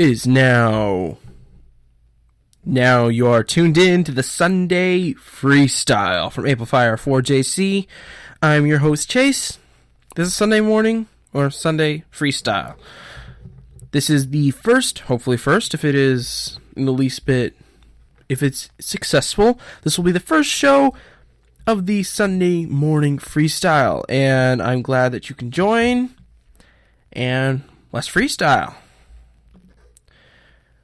It is now you are tuned in to the Sunday Freestyle from Amplifier4JC. I'm your host, Chase. This is Sunday morning, or Sunday Freestyle. This is the first, hopefully first, if it is in the least bit, if it's successful, this will be the first show of the Sunday morning Freestyle. And I'm glad that you can join, and let's freestyle.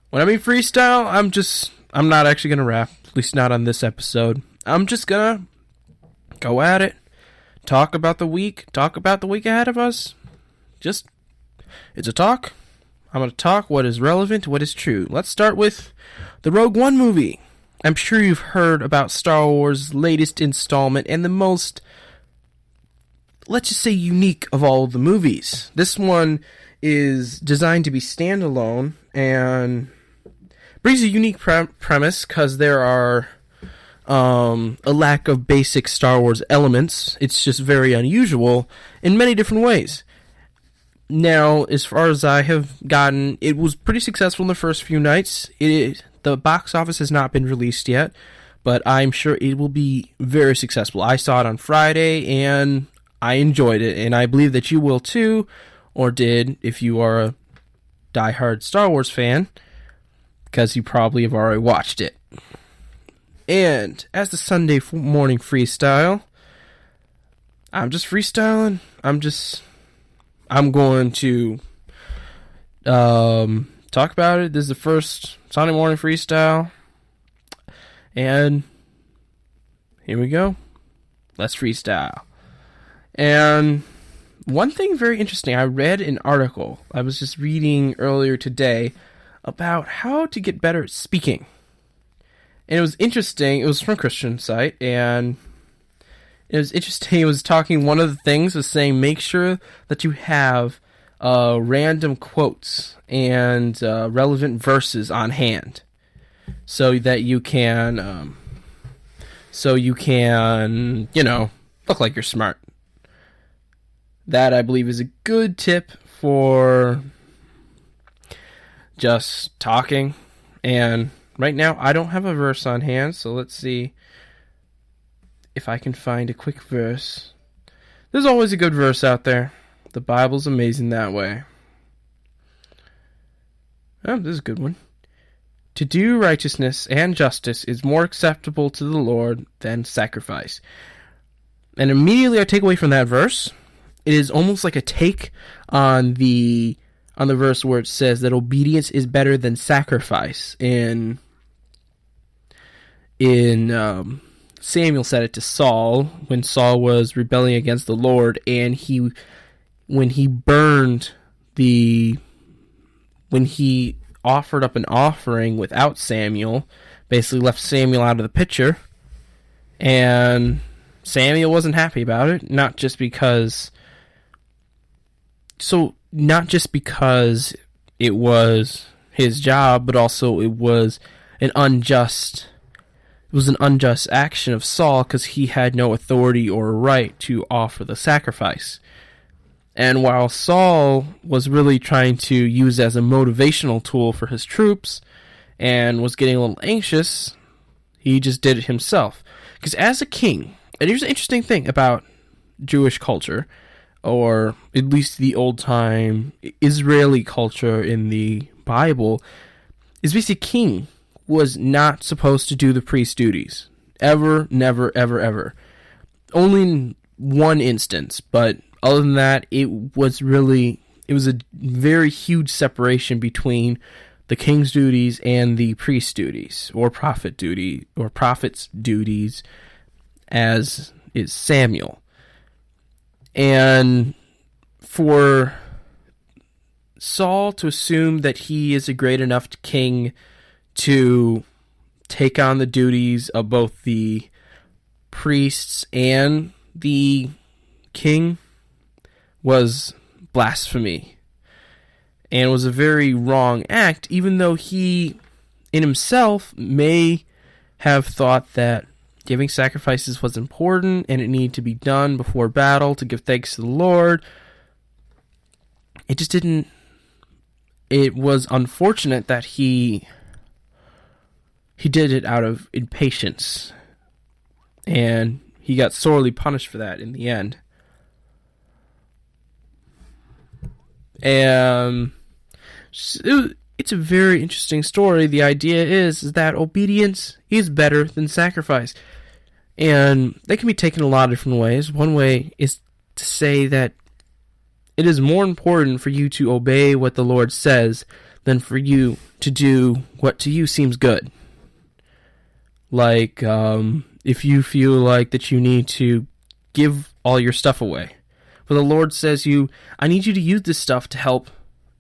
When I mean freestyle, I'm not actually going to rap, at least not on this episode. I'm just going to go at it, talk about the week ahead of us. It's a talk. I'm going to talk what is relevant, what is true. Let's start with the Rogue One movie. I'm sure you've heard about Star Wars' latest installment and the most, let's just say, unique of all the movies. This one is designed to be standalone and brings a unique premise because there are a lack of basic Star Wars elements. It's just very unusual in many different ways. Now, as far as I have gotten, it was pretty successful in the first few nights. The box office has not been released yet, but I'm sure it will be very successful. I saw it on Friday, and I enjoyed it, and I believe that you will too, or did, if you are a diehard Star Wars fan, because you probably have already watched it. And as the Sunday morning freestyle, I'm just freestyling. I'm going to talk about it. This is the first Sunday morning freestyle. And here we go. Let's freestyle. And one thing very interesting, I read an article I was just reading earlier today about how to get better at speaking. And it was interesting. It was from a Christian site, and it was interesting. It was talking, one of the things was saying, make sure that you have random quotes and relevant verses on hand, so that you can, look like you're smart. That, I believe, is a good tip for just talking. And right now, I don't have a verse on hand, so let's see if I can find a quick verse. There's always a good verse out there. The Bible's amazing that way. Oh, this is a good one. To do righteousness and justice is more acceptable to the Lord than sacrifice. And immediately I take away from that verse, it is almost like a take on the verse where it says that obedience is better than sacrifice. In Samuel said it to Saul when Saul was rebelling against the Lord, and when he offered up an offering without Samuel, basically left Samuel out of the picture, and Samuel wasn't happy about it, not just because it was his job, but also it was an unjust action of Saul, because he had no authority or right to offer the sacrifice. And while Saul was really trying to use it as a motivational tool for his troops and was getting a little anxious, he just did it himself. Because as a king, and here's an interesting thing about Jewish culture, or at least the old-time Israeli culture in the Bible, is basically a king was not supposed to do the priest duties. Ever, never, ever, ever. Only in one instance, but other than that, it was a very huge separation between the king's duties and the priest's duties, or prophet's duties, as is Samuel. And for Saul to assume that he is a great enough king to take on the duties of both the priests and the king was blasphemy, and was a very wrong act, even though he in himself may have thought that giving sacrifices was important and it needed to be done before battle to give thanks to the Lord. It just didn't it was unfortunate that he did it out of impatience, and he got sorely punished for that in the end. And it's a very interesting story. The idea is that obedience is better than sacrifice. And they can be taken a lot of different ways. One way is to say that it is more important for you to obey what the Lord says than for you to do what to you seems good. Like, if you feel like that you need to give all your stuff away. But the Lord says I need you to use this stuff to help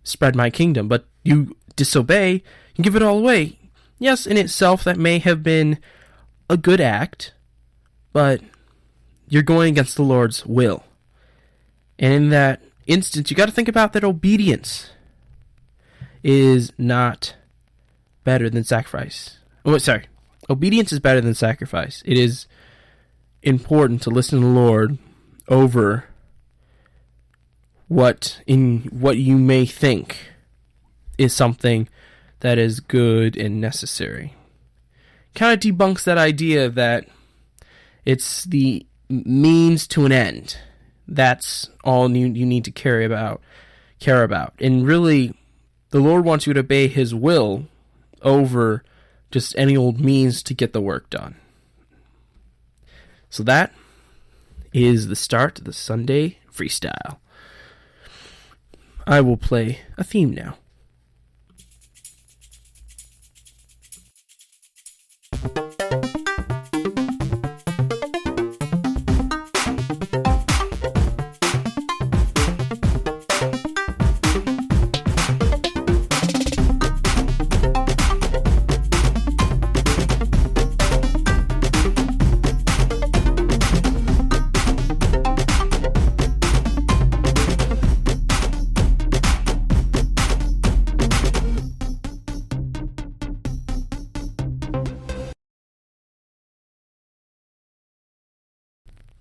spread my kingdom. But you disobey and give it all away. Yes, in itself, that may have been a good act, but you're going against the Lord's will. And in that instance, you got to think about that obedience is not better than sacrifice. Obedience is better than sacrifice. It is important to listen to the Lord over what you may think is something that is good and necessary. Kind of debunks that idea that it's the means to an end. That's all you need to care about. And really, the Lord wants you to obey His will over just any old means to get the work done. So that is the start of the Sunday Freestyle. I will play a theme now.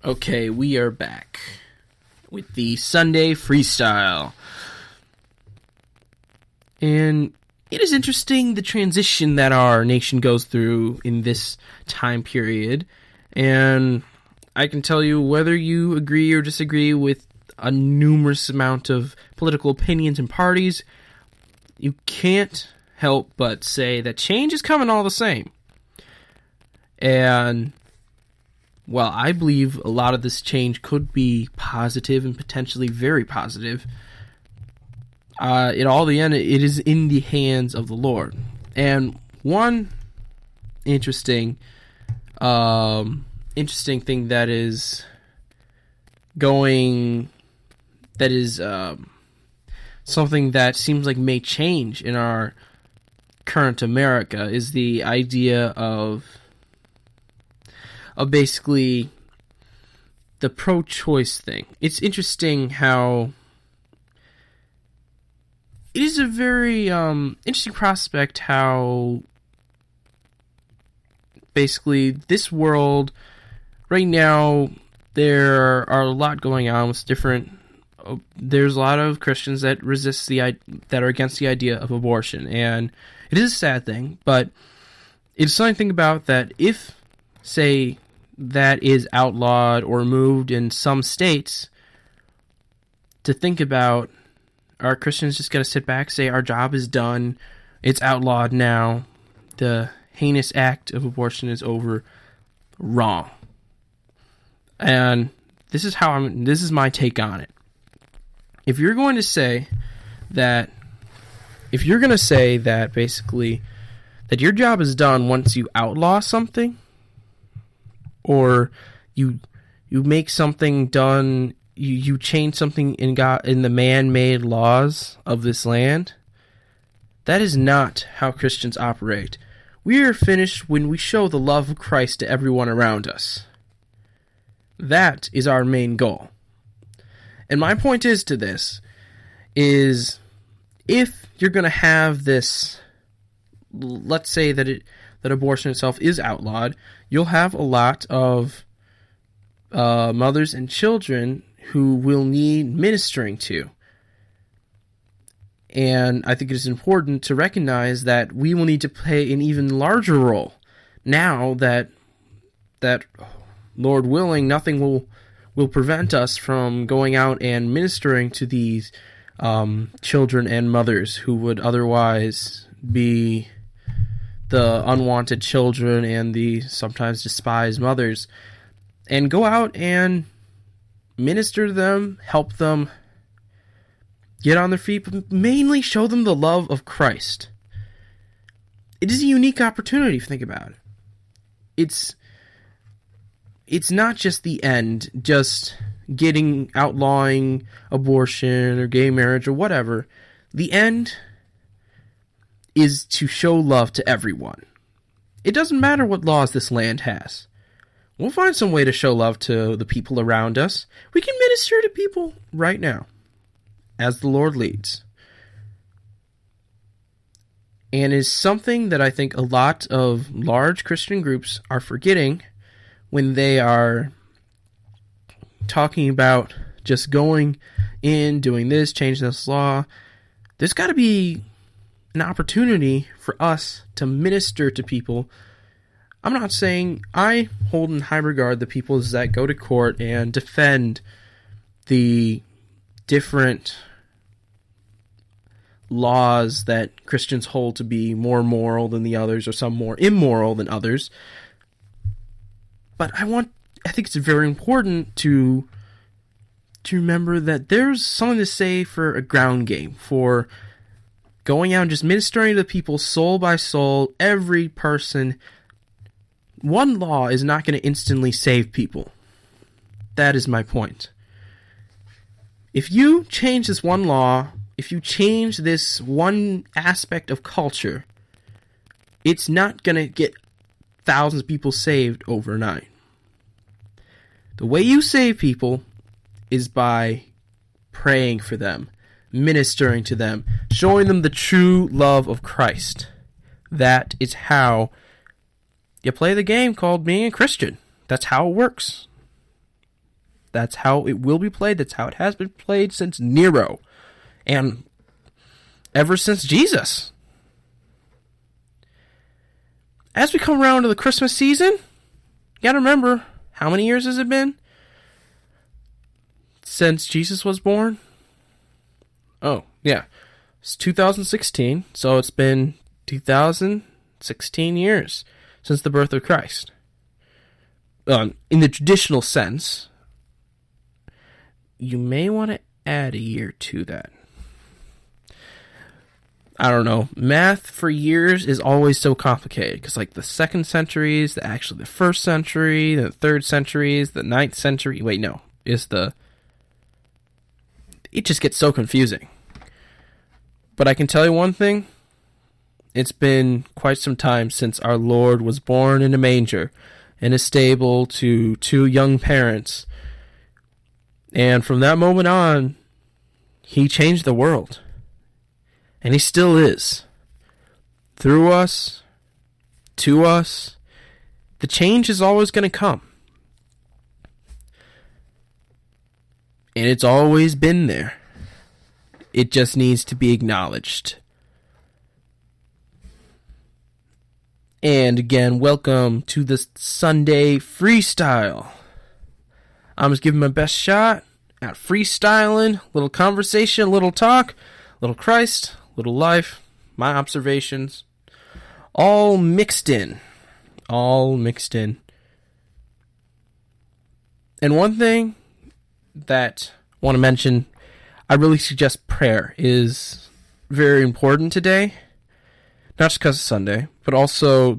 Okay, we are back with the Sunday Freestyle. And it is interesting the transition that our nation goes through in this time period. And I can tell you, whether you agree or disagree with a numerous amount of political opinions and parties, you can't help but say that change is coming all the same. And well, I believe a lot of this change could be positive and potentially very positive. In all the end, it is in the hands of the Lord. And one interesting thing that is something that seems like may change in our current America is the idea of basically the pro-choice thing. It's interesting how it is a very interesting prospect how basically this world right now, there are a lot going on with different. There's a lot of Christians that that are against the idea of abortion, and it is a sad thing, but it's something to think about that if, say, that is outlawed or removed in some states, to think about, are Christians just going to sit back, say our job is done, it's outlawed now, the heinous act of abortion is over? Wrong. And this is my take on it. If you're going to say that basically that your job is done once you outlaw something, or you make something done, you change something in the man-made laws of this land, that is not how Christians operate. We are finished when we show the love of Christ to everyone around us. That is our main goal. And my point is if you're going to have this, let's say that abortion itself is outlawed, you'll have a lot of mothers and children who will need ministering to. And I think it is important to recognize that we will need to play an even larger role now that Lord willing, nothing will prevent us from going out and ministering to these children and mothers who would otherwise be the unwanted children and the sometimes despised mothers, and go out and minister to them, help them get on their feet, but mainly show them the love of Christ. It is a unique opportunity if you think about it. It's not just the end, just outlawing abortion or gay marriage or whatever. The end is to show love to everyone. It doesn't matter what laws this land has. We'll find some way to show love to the people around us. We can minister to people right now, as the Lord leads. And is something that I think a lot of large Christian groups are forgetting when they are talking about just going in, doing this, changing this law. There's got to be an opportunity for us to minister to people. I'm not saying I hold in high regard the people that go to court and defend the different laws that Christians hold to be more moral than the others, or some more immoral than others. But I think it's very important to remember that there's something to say for a ground game, for going out and just ministering to people soul by soul, every person. One law is not going to instantly save people. That is my point. If you change this one law, if you change this one aspect of culture, it's not going to get thousands of people saved overnight. The way you save people is by praying for them, ministering to them, showing them the true love of Christ. That is how you play the game called being a Christian. That's how it works. That's how it will be played. That's how it has been played since Nero. And ever since Jesus. As we come around to the Christmas season, you gotta remember, how many years has it been since Jesus was born? Oh, yeah. It's 2016, so it's been 2016 years since the birth of Christ. In the traditional sense, you may want to add a year to that. I don't know. Math for years is always so complicated, because like the 2nd centuries, the 1st century, the 3rd centuries, the 9th century. Wait, no. It just gets so confusing. But I can tell you one thing. It's been quite some time since our Lord was born in a manger, in a stable to 2 young parents. And from that moment on, he changed the world. And he still is. Through us, to us, the change is always going to come. And it's always been there. It just needs to be acknowledged. And again, welcome to the Sunday Freestyle. I'm just giving my best shot at freestyling, little conversation, little talk, little Christ, little life, my observations, all mixed in. And one thing that I want to mention, I really suggest prayer is very important today. Not just because it's Sunday, but also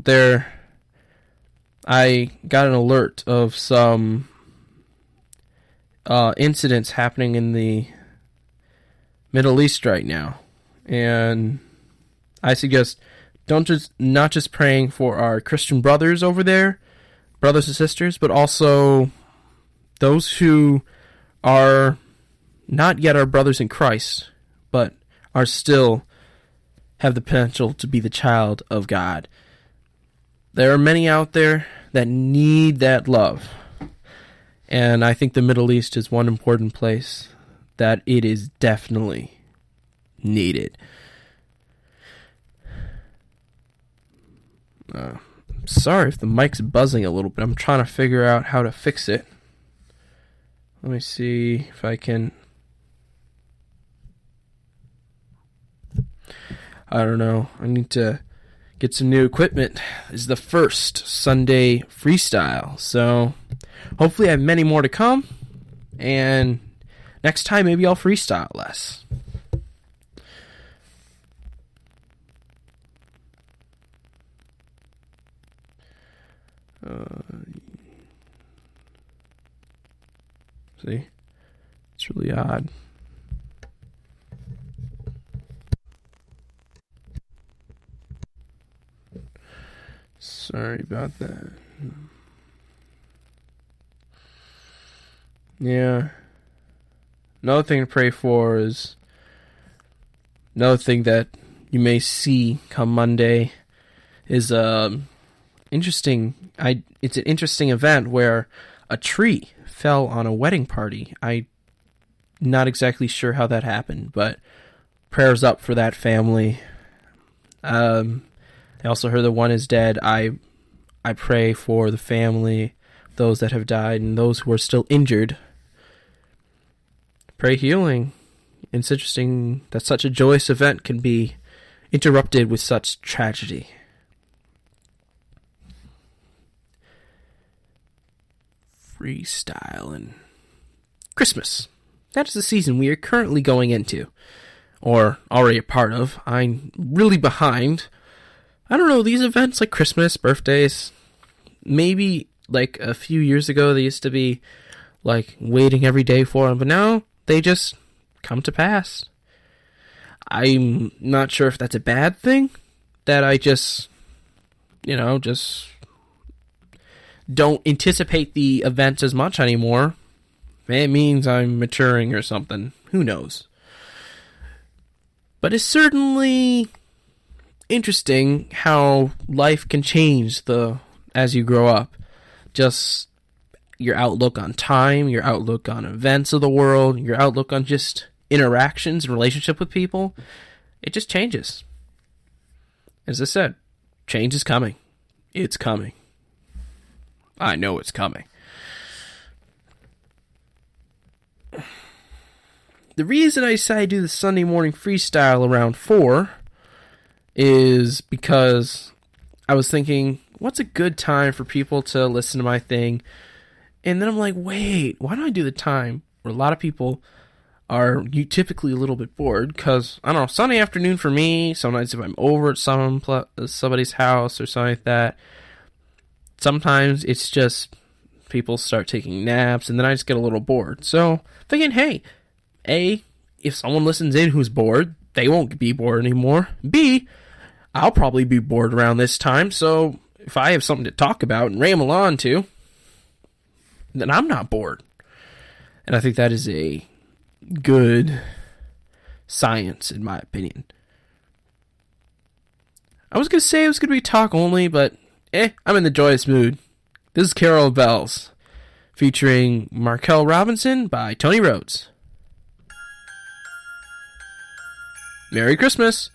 I got an alert of some incidents happening in the Middle East right now. And I suggest not just praying for our Christian brothers over there, brothers and sisters, but also those who are not yet our brothers in Christ, but are still have the potential to be the child of God. There are many out there that need that love. And I think the Middle East is one important place that it is definitely needed. Sorry if the mic's buzzing a little bit. I'm trying to figure out how to fix it. Let me see if I can. I don't know. I need to get some new equipment. This is the first Sunday Freestyle. So hopefully I have many more to come. And next time maybe I'll freestyle less. See? It's really odd. Sorry about that. Yeah. Another thing to pray for is another thing that you may see come Monday is interesting. It's an interesting event where a tree fell on a wedding party. I'm not exactly sure how that happened, but prayers up for that family. I also heard that one is dead. I pray for the family, those that have died, and those who are still injured. Pray healing. It's interesting that such a joyous event can be interrupted with such tragedy. Freestyle and Christmas. That is the season we are currently going into, or already a part of. I'm really behind. I don't know, these events like Christmas, birthdays, maybe like a few years ago they used to be like waiting every day for them, but now they just come to pass. I'm not sure if that's a bad thing, that I just don't anticipate the events as much anymore. It means I'm maturing or something. Who knows? But it's certainly interesting how life can change as you grow up. Just your outlook on time, your outlook on events of the world, your outlook on just interactions and relationship with people. It just changes. As I said, change is coming. It's coming. I know it's coming. The reason I decided to do the Sunday morning freestyle around 4 is because I was thinking, what's a good time for people to listen to my thing? And then I'm like, wait, why don't I do the time where a lot of people are typically a little bit bored? Because, I don't know, Sunday afternoon for me, sometimes if I'm over at somebody's house or something like that, sometimes it's just people start taking naps, and then I just get a little bored. So, thinking, hey, A, if someone listens in who's bored, they won't be bored anymore. B, I'll probably be bored around this time, so if I have something to talk about and ramble on to, then I'm not bored. And I think that is a good science, in my opinion. I was going to say it was going to be talk only, but I'm in the joyous mood. This is Carol Bells, featuring Markel Robinson by Tony Rhodes. Merry Christmas!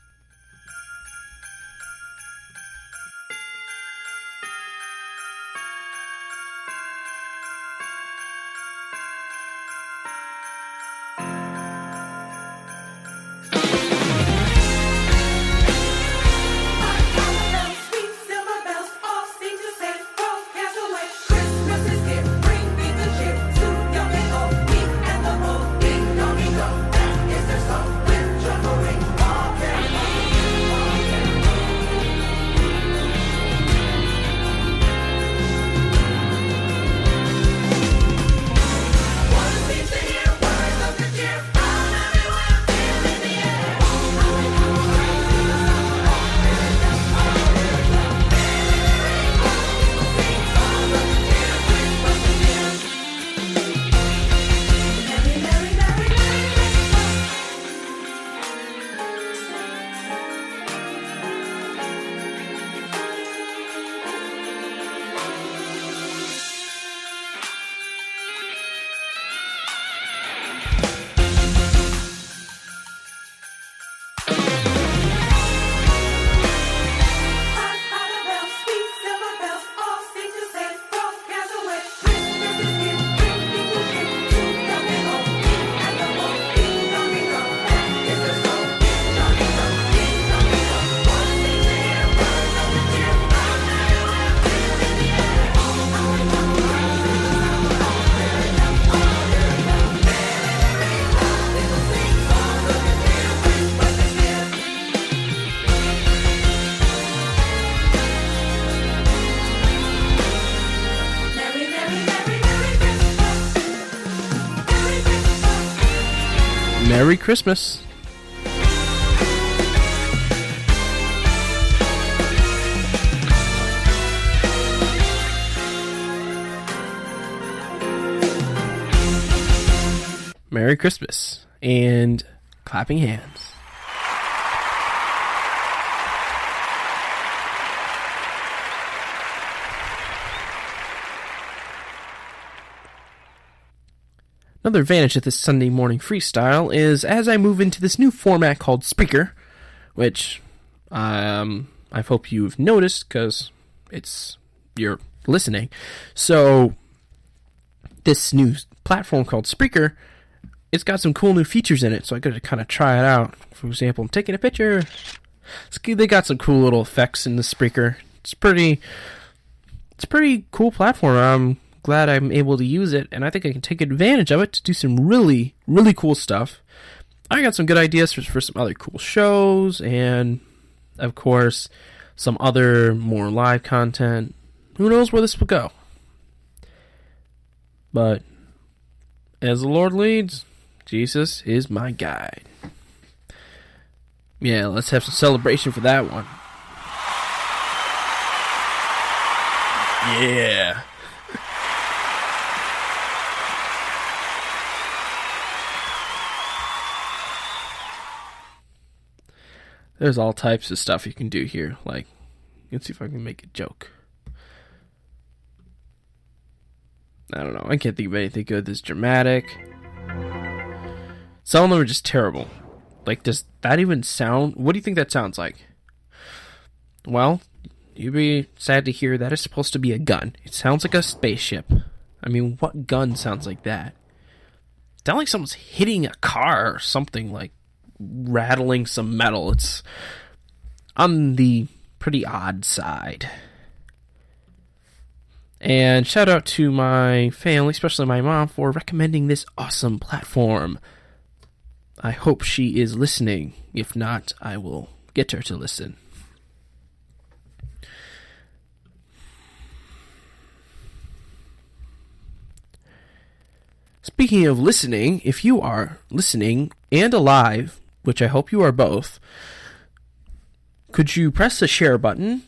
Merry Christmas. Merry Christmas and clapping hands. Another advantage of this Sunday morning freestyle is as I move into this new format called Spreaker, which I hope you've noticed because you're listening. So this new platform called Spreaker, it's got some cool new features in it, so I got to kind of try it out. For example, I'm taking a picture. They got some cool little effects in the Spreaker. It's a pretty cool platform. I'm glad I'm able to use it, and I think I can take advantage of it to do some really, really cool stuff. I got some good ideas for some other cool shows, and of course, some other more live content. Who knows where this will go? But as the Lord leads, Jesus is my guide. Yeah, let's have some celebration for that one. Yeah. There's all types of stuff you can do here. Like, let's see if I can make a joke. I don't know. I can't think of anything good that's dramatic. Some of them are just terrible. Like, does that even sound... What do you think that sounds like? Well, you'd be sad to hear that is supposed to be a gun. It sounds like a spaceship. I mean, what gun sounds like that? It sounds like someone's hitting a car or something, like rattling some metal. It's on the pretty odd side. And shout out to my family, especially my mom, for recommending this awesome platform. I hope she is listening. If not, I will get her to listen. Speaking of listening, if you are listening and alive, which I hope you are both, could you press the share button,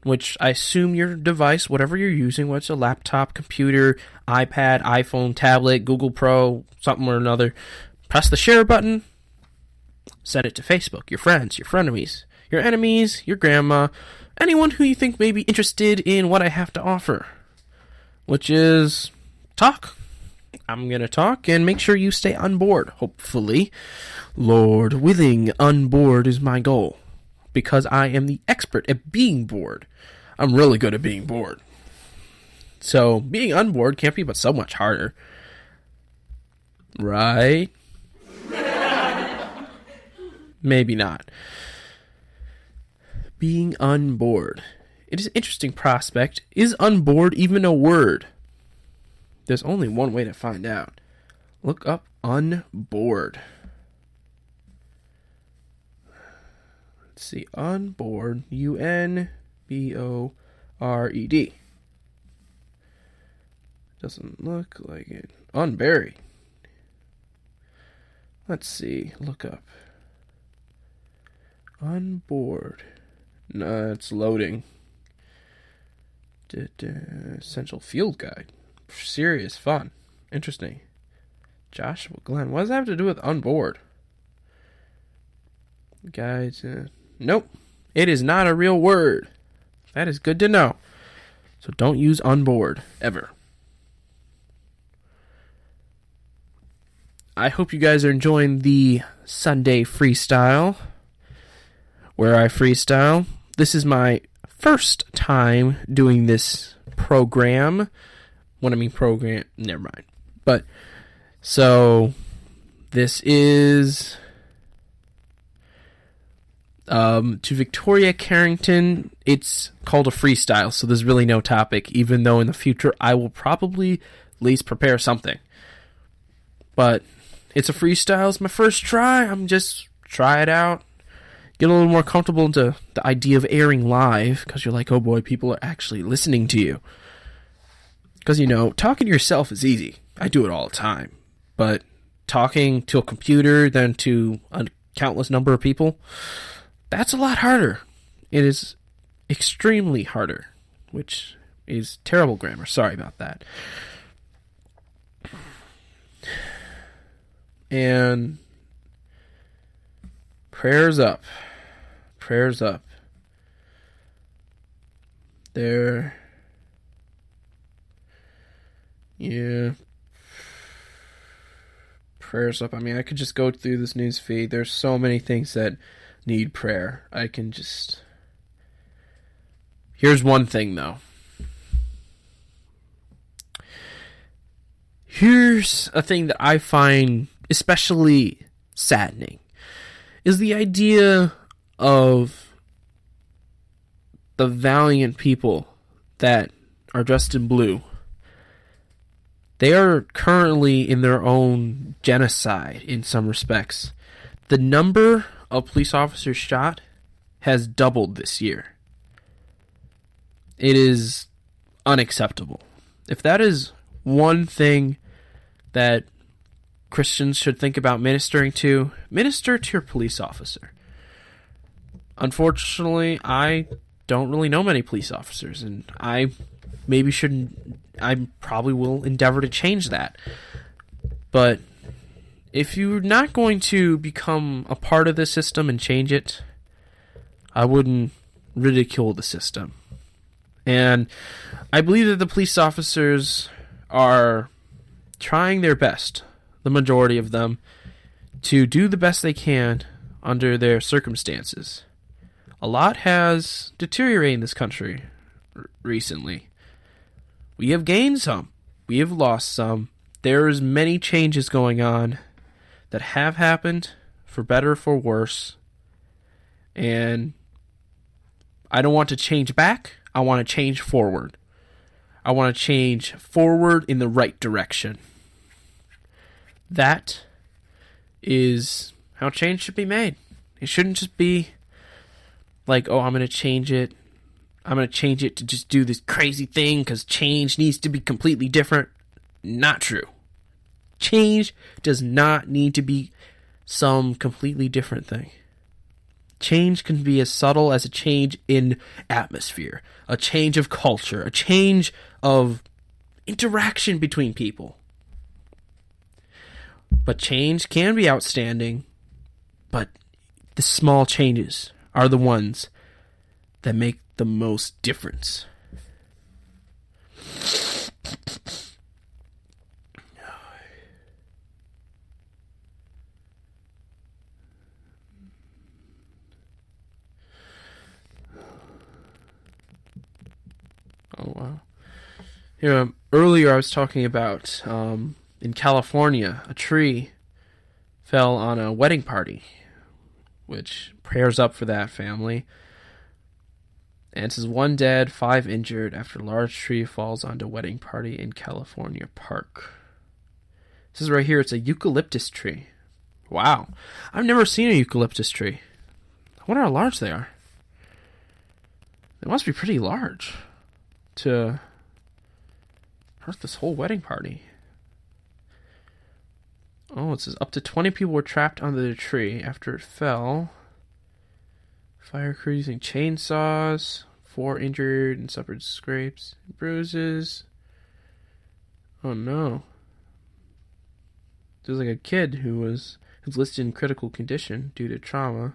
which I assume your device, whatever you're using, whether it's a laptop, computer, iPad, iPhone, tablet, Google Pro, something or another, press the share button, send it to Facebook, your friends, your frenemies, your enemies, your grandma, anyone who you think may be interested in what I have to offer, which is talk. I'm going to talk and make sure you stay on board, hopefully. Lord willing, on board is my goal, because I am the expert at being bored. I'm really good at being bored. So, being unbored can't be but so much harder. Right? Maybe not. Being unbored. It is an interesting prospect. Is unbored even a word? There's only one way to find out. Look up unbored. Let's see. Unbored. U-N-B-O-R-E-D. Doesn't look like it. Unburied. Let's see. Look up. Unbored. No, it's loading. Essential field guide. Serious fun. Interesting. Joshua Glenn. What does that have to do with unbored? Guides. Nope. It is not a real word. That is good to know. So don't use unbored ever. I hope you guys are enjoying the Sunday Freestyle, where I freestyle. This is my first time doing this program. When I mean program, never mind. But, so, this is to Victoria Carrington. It's called a freestyle, so there's really no topic, even though in the future I will probably at least prepare something. But it's a freestyle. It's my first try. I'm just try it out. Get a little more comfortable into the idea of airing live, because you're like, oh boy, people are actually listening to you. Because, talking to yourself is easy. I do it all the time. But talking to a computer than to a countless number of people, that's a lot harder. It is extremely harder, which is terrible grammar. Sorry about that. And prayers up. Prayers up. There. Yeah. Prayers up. I mean, I could just go through this news feed. There's so many things that need prayer. I can just... Here's one thing, though. Here's a thing that I find especially saddening, is the idea of the valiant people that are dressed in blue. They are currently in their own genocide in some respects. The number of police officers shot has doubled this year. It is unacceptable. If that is one thing that Christians should think about ministering to, minister to your police officer. Unfortunately, I don't really know many police officers, and I probably will endeavor to change that. But if you're not going to become a part of the system and change it, I wouldn't ridicule the system. And I believe that the police officers are trying their best, the majority of them, to do the best they can under their circumstances. A lot has deteriorated in this country recently. We have gained some. We have lost some. There's many changes going on that have happened, for better or for worse. And I don't want to change back. I want to change forward. I want to change forward in the right direction. That is how change should be made. It shouldn't just be like, oh, I'm going to change it. I'm going to change it to just do this crazy thing because change needs to be completely different. Not true. Change does not need to be some completely different thing. Change can be as subtle as a change in atmosphere, a change of culture, a change of interaction between people. But change can be outstanding, but the small changes are the ones that make the most difference. Oh, wow. Here, earlier I was talking about, in California, a tree fell on a wedding party, which prayers up for that family. And it says 1 dead, 5 injured after large tree falls onto wedding party in California park. It says right here it's a eucalyptus tree. Wow. I've never seen a eucalyptus tree. I wonder how large they are. They must be pretty large to hurt this whole wedding party. Oh, it says up to 20 people were trapped under the tree after it fell. Fire crew using chainsaws. 4 injured and suffered scrapes and bruises. Oh no. There's like a kid who's listed in critical condition due to trauma.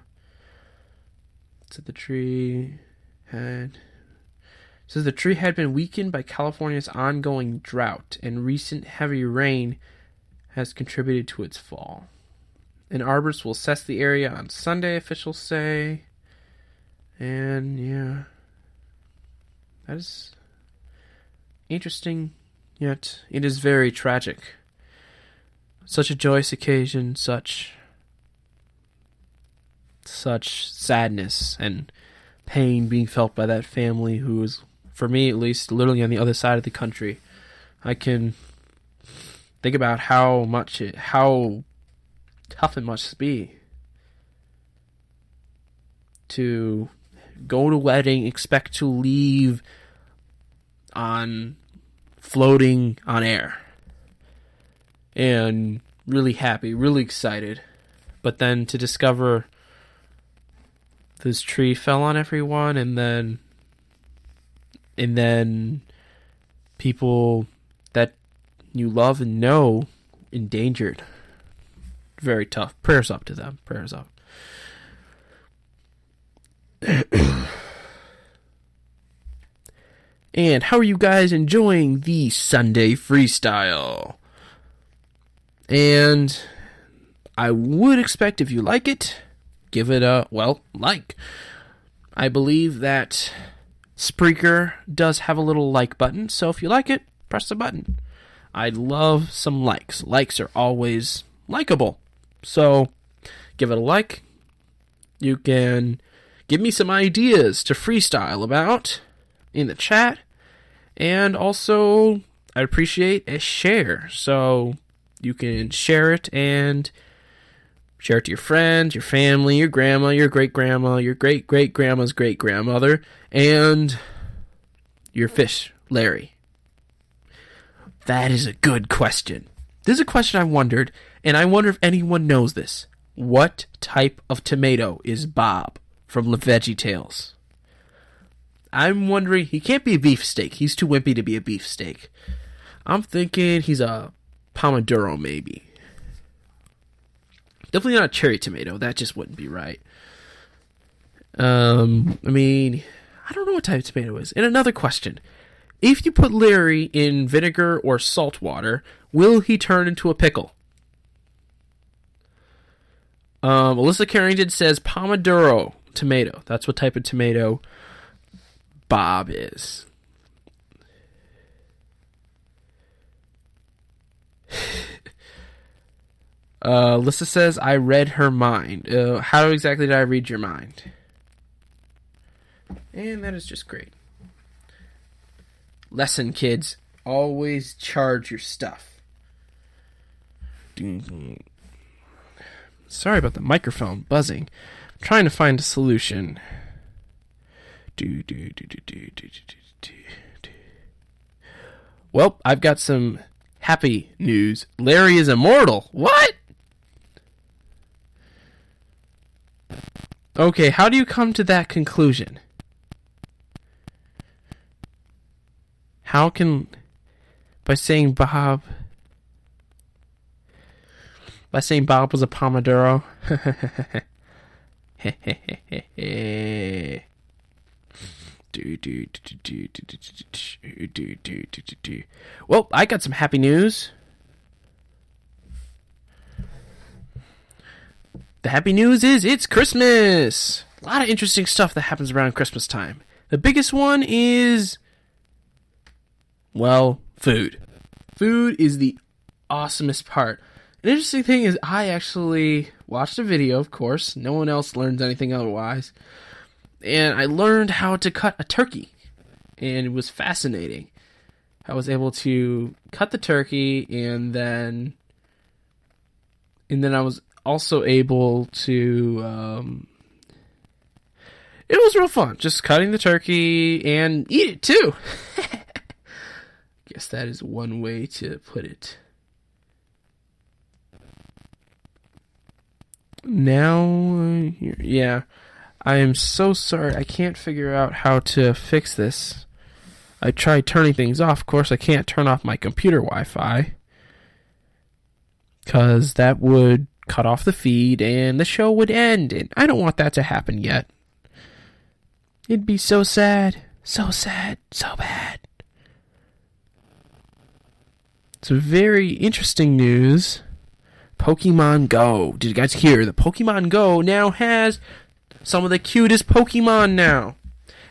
It said the tree had been weakened by California's ongoing drought, and recent heavy rain has contributed to its fall. An arborist will assess the area on Sunday, officials say. And yeah, that is interesting, yet it is very tragic. Such a joyous occasion, such sadness and pain being felt by that family who is, for me at least, literally on the other side of the country. I can think about how tough it must be to go to a wedding, expect to leave on floating on air, and really happy, really excited. But then to discover this tree fell on everyone, and then people that you love and know endangered. Very tough. Prayers up to them. Prayers up. And how are you guys enjoying the Sunday Freestyle? And I would expect if you like it, give it a, like. I believe that Spreaker does have a little like button, so if you like it, press the button. I'd love some likes. Likes are always likable. So give it a like. You can give me some ideas to freestyle about in the chat. And also, I'd appreciate a share. So you can share it and share it to your friends, your family, your grandma, your great-grandma, your great-great-grandma's great-grandmother, and your fish, Larry. That is a good question. This is a question I wondered, and I wonder if anyone knows this. What type of tomato is Bob from VeggieTales? I'm wondering, he can't be a beefsteak. He's too wimpy to be a beefsteak. I'm thinking he's a pomodoro, maybe. Definitely not a cherry tomato. That just wouldn't be right. I mean, I don't know what type of tomato it is. And another question. If you put Larry in vinegar or salt water, will he turn into a pickle? Alyssa Carrington says pomodoro tomato. That's what type of tomato Bob is. Alyssa says, I read her mind. How exactly did I read your mind? And that is just great. Lesson, kids. Always charge your stuff. Sorry about the microphone buzzing. I'm trying to find a solution. Well, I've got some happy news. Larry is immortal. What? Okay, how do you come to that conclusion? How can... By saying Bob was a pomodoro? Well, I got some happy news. The happy news is it's Christmas. A lot of interesting stuff that happens around Christmas time. The biggest one is, well, food. Food is the awesomest part. An interesting thing is I actually watched a video, of course. No one else learns anything otherwise. And I learned how to cut a turkey. And it was fascinating. I was able to cut the turkey, and then I was also able to... it was real fun, just cutting the turkey and eat it too. Guess that is one way to put it. Now, yeah, I am so sorry. I can't figure out how to fix this. I tried turning things off. Of course, I can't turn off my computer Wi-Fi, because that would cut off the feed and the show would end, and I don't want that to happen yet. It'd be so sad, so bad. It's very interesting news. Pokemon Go. Did you guys hear? The Pokemon Go now has some of the cutest Pokemon now.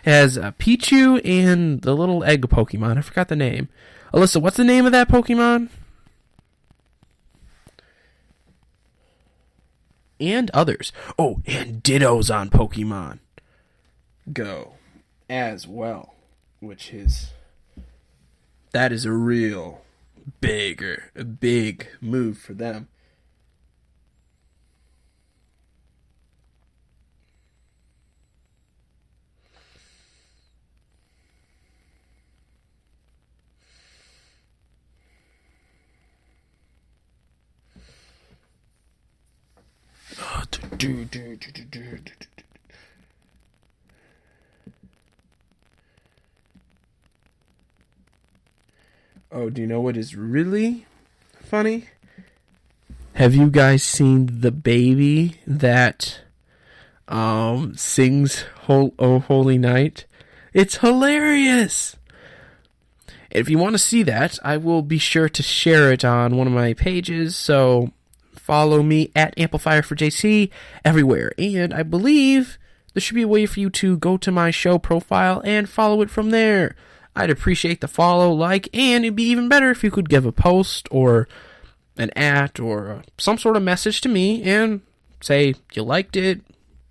It has Pichu and the little egg Pokemon. I forgot the name. Alyssa, what's the name of that Pokemon? And others. Oh, and Ditto's on Pokemon Go as well. That is a real big move for them. Oh, do you know what is really funny? Have you guys seen the baby that sings "Oh Holy Night"? It's hilarious. If you want to see that, I will be sure to share it on one of my pages. So follow me at Amplifier4JC everywhere. And I believe there should be a way for you to go to my show profile and follow it from there. I'd appreciate the follow, like, and it'd be even better if you could give a post or an @ or some sort of message to me and say you liked it,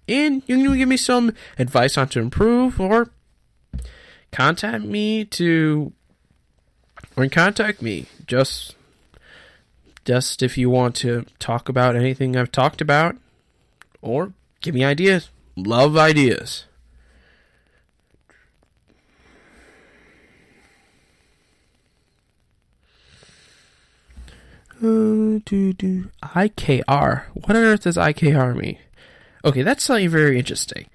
and you can give me some advice on to improve, or contact me just if you want to talk about anything I've talked about, or give me ideas. Love ideas. IKR. What on earth does IKR mean? Okay, that's something very interesting.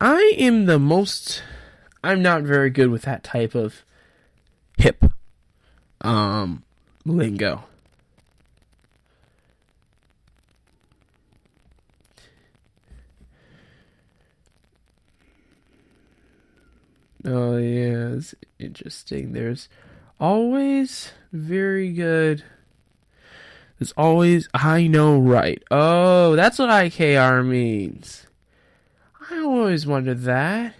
I'm not very good with that type of hip lingo. Oh yeah, it's interesting. There's always very good. There's always, I know, right. Oh, that's what IKR means. I always wondered that.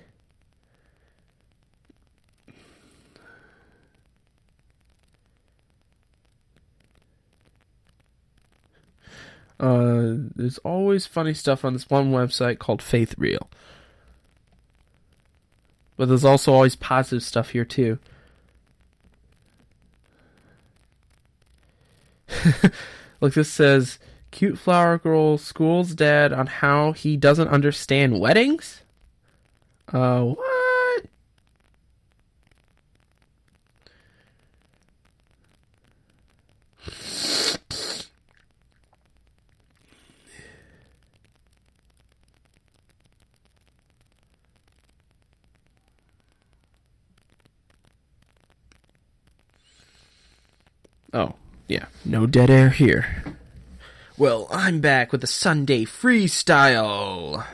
There's always funny stuff on this one website called Faith Real. But there's also always positive stuff here too. Look, this says, cute flower girl schools dad on how he doesn't understand weddings? What? Oh, yeah, no dead air here. Well, I'm back with the Sunday Freestyle.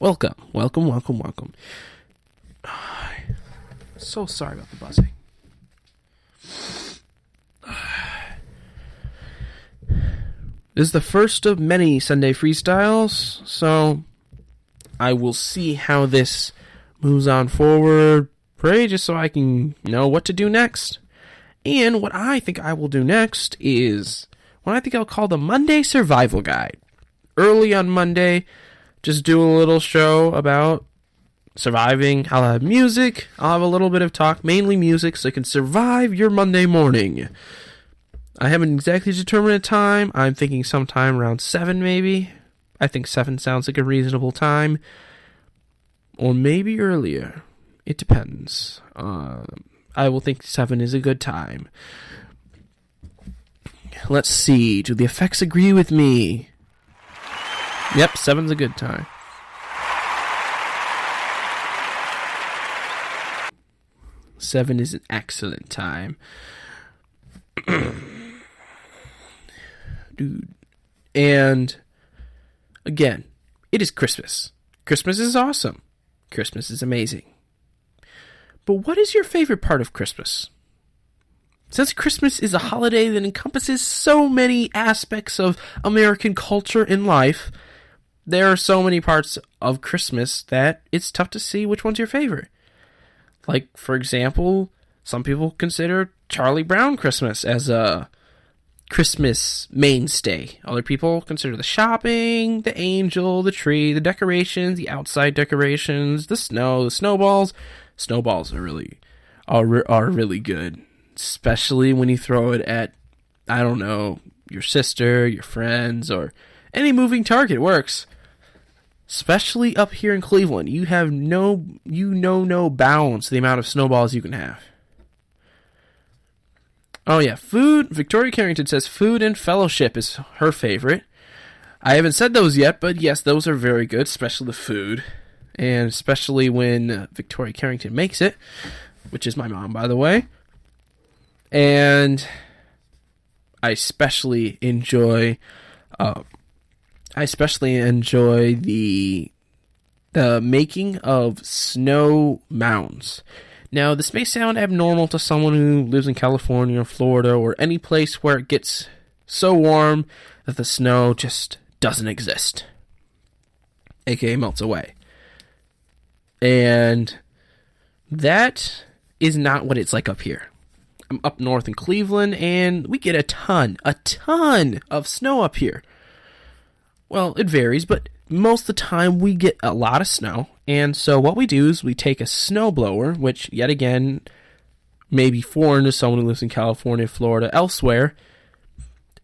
Welcome. So sorry about the buzzing. This is the first of many Sunday Freestyles, so I will see how this moves on forward. Pray just so I can know what to do next. And what I think I will do next is what I think I'll call the Monday Survival Guide. Early on Monday, just do a little show about surviving. I'll have music. I'll have a little bit of talk, mainly music, so you can survive your Monday morning. I haven't exactly determined a time. I'm thinking sometime around 7 maybe. I think 7 sounds like a reasonable time. Or maybe earlier. It depends. I will think 7 is a good time. Let's see. Do the effects agree with me? Yep, 7's a good time. Seven is an excellent time. Dude. And again, it is Christmas. Christmas is awesome. Christmas is amazing. But what is your favorite part of Christmas? Since Christmas is a holiday that encompasses so many aspects of American culture and life, there are so many parts of Christmas that it's tough to see which one's your favorite. Like, for example, some people consider Charlie Brown Christmas as a Christmas mainstay. Other people consider the shopping, the angel, the tree, the decorations, the outside decorations, the snow, the snowballs. Snowballs are really good, especially when you throw it at, I don't know, your sister, your friends, or any moving target works. Especially up here in Cleveland, you know no bounds to the amount of snowballs you can have. Oh yeah, food. Victoria Carrington says food and fellowship is her favorite. I haven't said those yet, but yes, those are very good, especially the food. And especially when Victoria Carrington makes it, which is my mom, by the way. And I especially enjoy the making of snow mounds. Now, this may sound abnormal to someone who lives in California or Florida or any place where it gets so warm that the snow just doesn't exist, aka melts away. And that is not what it's like up here. I'm up north in Cleveland, and we get a ton of snow up here. Well, it varies, but most of the time we get a lot of snow. And so what we do is we take a snowblower, which, yet again, may be foreign to someone who lives in California, Florida, elsewhere,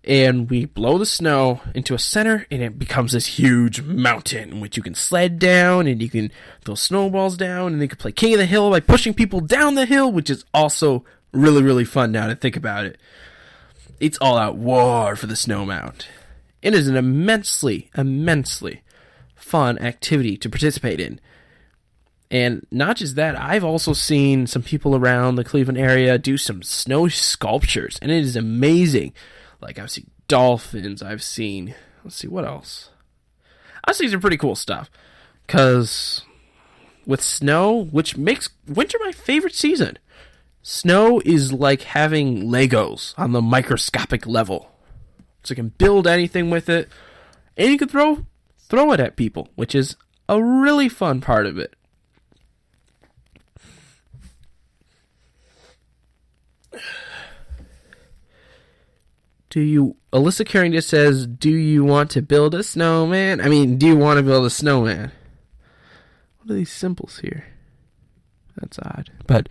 and we blow the snow into a center, and it becomes this huge mountain, which you can sled down, and you can throw snowballs down, and you can play King of the Hill by pushing people down the hill, which is also really, really fun now to think about it. It's all out war for the snow mound. It is an immensely fun activity to participate in. And not just that, I've also seen some people around the Cleveland area do some snow sculptures, and it is amazing. Like, I've seen dolphins, let's see, what else? I've seen some pretty cool stuff. Because with snow, which makes winter my favorite season, snow is like having Legos on the microscopic level. So you can build anything with it, and you can throw it at people, which is a really fun part of it. Alyssa Carrington says, do you want to build a snowman? I mean, do you want to build a snowman? What are these symbols here? That's odd. But,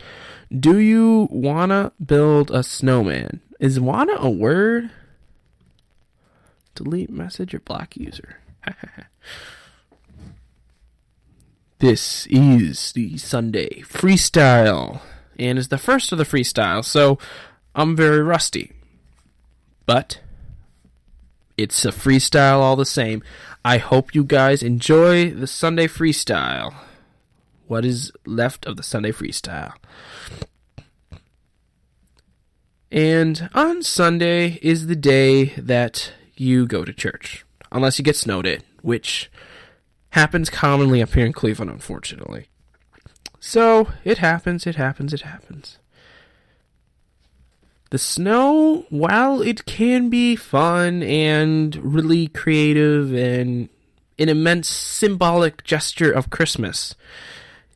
do you want to build a snowman? Is wanna a word? Delete message or block user. This is the Sunday Freestyle. And it's the first of the freestyle, so I'm very rusty. But it's a freestyle all the same. I hope you guys enjoy the Sunday Freestyle. What is left of the Sunday Freestyle. And on Sunday is the day that you go to church. Unless you get snowed in, which happens commonly up here in Cleveland, unfortunately. So, it happens. The snow, while it can be fun and really creative and an immense symbolic gesture of Christmas,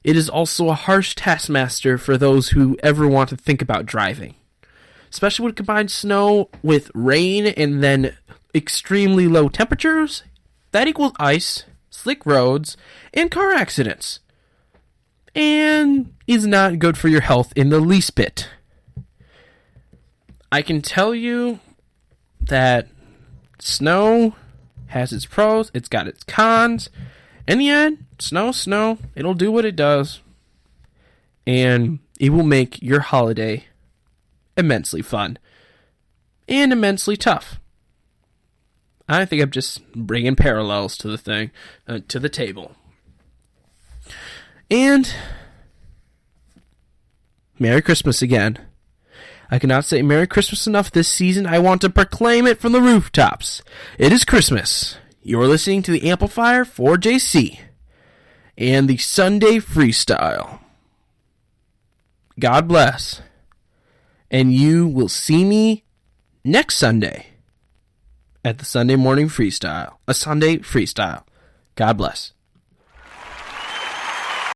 it is also a harsh taskmaster for those who ever want to think about driving. Especially when combined snow with rain and then extremely low temperatures, that equals ice, slick roads, and car accidents. And is not good for your health in the least bit. I can tell you that snow has its pros, it's got its cons. In the end, snow, it'll do what it does. And it will make your holiday immensely fun. And immensely tough. I think I'm just bringing parallels to the thing, to the table. And Merry Christmas again. I cannot say Merry Christmas enough this season. I want to proclaim it from the rooftops. It is Christmas. You're listening to the Amplifier4JC and the Sunday Freestyle. God bless. And you will see me next Sunday at the Sunday morning freestyle. A Sunday Freestyle. God bless.